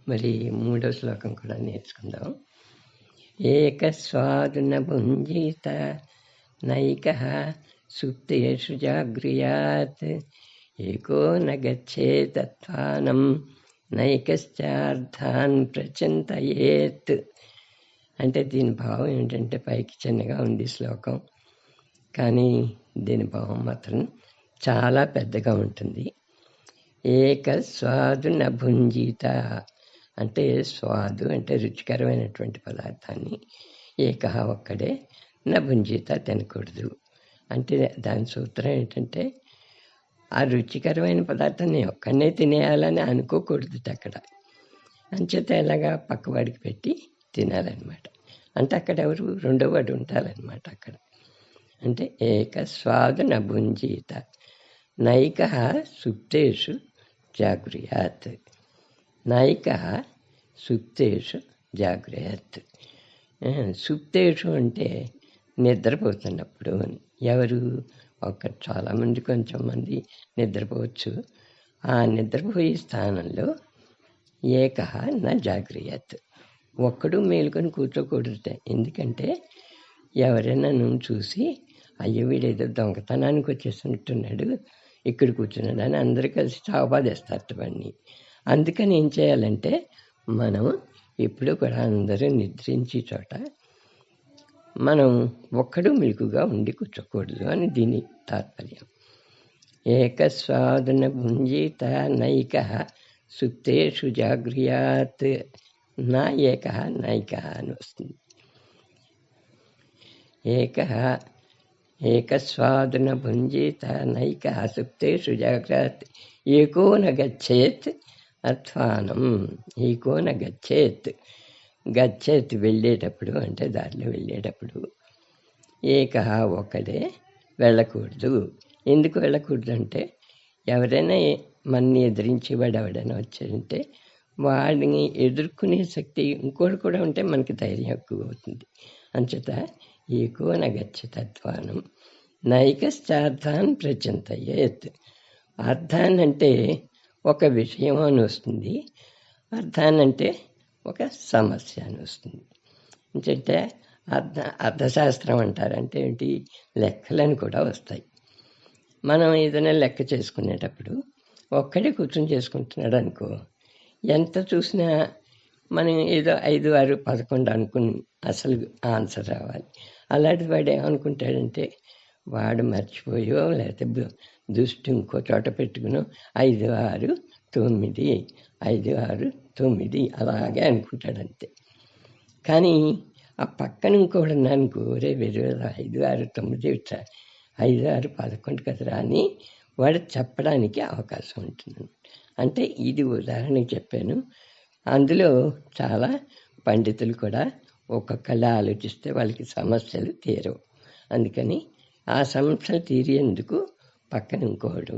మరి మూడో శ్లోకం కూడా నేర్చుకుందాం. ఏకస్వాదున భుంజీత నైకః సుప్తేషు జాగృయాత్ ఏకో న గచ్చేతత్వానం నైకశ్చార్థాన్ ప్రచింతయేత్. అంటే దీని భావం ఏంటంటే, పైకి చిన్నగా ఉంది శ్లోకం, కానీ దీని భావం మాత్రం చాలా పెద్దగా ఉంటుంది. ఏక స్వాదు న భుంజీత అంటే, స్వాదు అంటే రుచికరమైనటువంటి పదార్థాన్ని, ఏక ఒక్కడే, న భుంజీత తినకూడదు. అంటే దాని సూత్రం ఏంటంటే, ఆ రుచికరమైన పదార్థాన్ని ఒక్కడనే తినేయాలని అనుకోకూడదు అక్కడ. అంచేత ఎలాగా పక్కవాడికి పెట్టి తినాలన్నమాట. అంటే అక్కడ ఎవరు రెండో వాడు ఉంటారనమాట అక్కడ. అంటే ఏక స్వాదు న భుంజీత నైకః సుప్తేషు జాగృయాత్. నైకః సుప్తేషు జాగృయాత్. సుప్తేషు అంటే నిద్రపోతున్నప్పుడు అని. ఎవరు చాలామంది, కొంచెం మంది నిద్రపోవచ్చు. ఆ నిద్రపోయే స్థానంలో ఏకః న జాగృయాత్, ఒక్కడు మేలుకొని కూర్చోకూడదు. ఎందుకంటే ఎవరైనా నువ్వు చూసి, అయ్యో వీడేదో దొంగతనానికి వచ్చేసినట్టున్నాడు, ఇక్కడ కూర్చున్నాడు అని అందరూ కలిసి చావబాదేస్తారు వాడిని. అందుకని ఏం చేయాలంటే, మనం ఎప్పుడూ కూడా అందరూ నిద్రించే చోట మనం ఒక్కడు మెలకుగా ఉండి కూర్చోకూడదు అని దీని తాత్పర్యం. ఏకస్వాదున భుంజీత నైకః సుప్తేషు జాగృయాత్. నా ఏకః నైకః అని వస్తుంది. ఏకస్వాదున భుంజీత నైకః సుప్తేషు జాగ్రత్త ఏకో న గచ్చేత్ అధ్వానం. ఏకో న గచ్చేత్, గచ్చేత్ వెళ్ళేటప్పుడు అంటే దారిలో వెళ్ళేటప్పుడు, ఏకః ఒక్కడే వెళ్ళకూడదు. ఎందుకు వెళ్ళకూడదు అంటే, ఎవరైనా మనని ఎదిరించేవాడు ఎవడైనా వచ్చాడంటే వాడిని ఎదుర్కొనే శక్తి ఇంకోటి కూడా ఉంటే మనకి ధైర్యం ఎక్కువ అవుతుంది. అంచేత ఏకో న గచ్చతత్వానం నైకశ్చార్థాన్ ప్రచింతయేత్. అర్థాన్ని అంటే ఒక విషయం అని వస్తుంది, అర్థాన్ని అంటే ఒక సమస్య అని వస్తుంది. అంటే అర్థశాస్త్రం అంటారంటే ఏంటి, లెక్కలని కూడా వస్తాయి. మనం ఏదైనా లెక్క చేసుకునేటప్పుడు ఒక్కడే కూర్చొని చేసుకుంటున్నాడు అనుకో, ఎంత చూసినా మనం ఏదో 5, 6, 11 అనుకుని అసలు ఆన్సర్ రావాలి. అలాంటి వాడు ఏమనుకుంటాడంటే, వాడు మర్చిపోయో లేకపోతే దృష్టి ఇంకో చోట పెట్టుకునో 5, 6, 9, 5, 6, 9 అలాగే అనుకుంటాడంతే. కానీ ఆ పక్కన ఇంకోటి ఉన్నానుకో, రే వేరే 5, 6, 9 ఇట్లా 5, 6, 11 కదరా అని వాడు చెప్పడానికి అవకాశం ఉంటుంది. అంటే ఇది ఉదాహరణకి చెప్పాను. అందులో చాలా పండితులు కూడా ఒక్కొక్కళ్ళ ఆలోచిస్తే వాళ్ళకి సమస్యలు తీరవు. అందుకని ఆ సమస్యలు తీరేందుకు పక్కన ఇంకోడు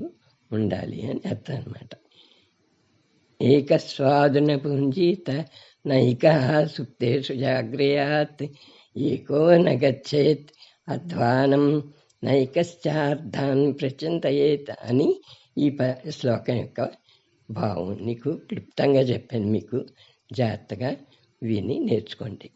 ఉండాలి అని అర్థం అన్నమాట. ఏకస్వాదున భుంజీత నైకః సుప్తేషు జాగ్రయాత్ ఏకో న గచ్చేత్ అధ్వానం నైకశ్చార్థాన్ ప్రచింతయేత్ అని ఈ శ్లోకం యొక్క భావం నీకు క్లుప్తంగా చెప్పాను. మీకు జాగ్రత్తగా విని నేర్చుకోండి.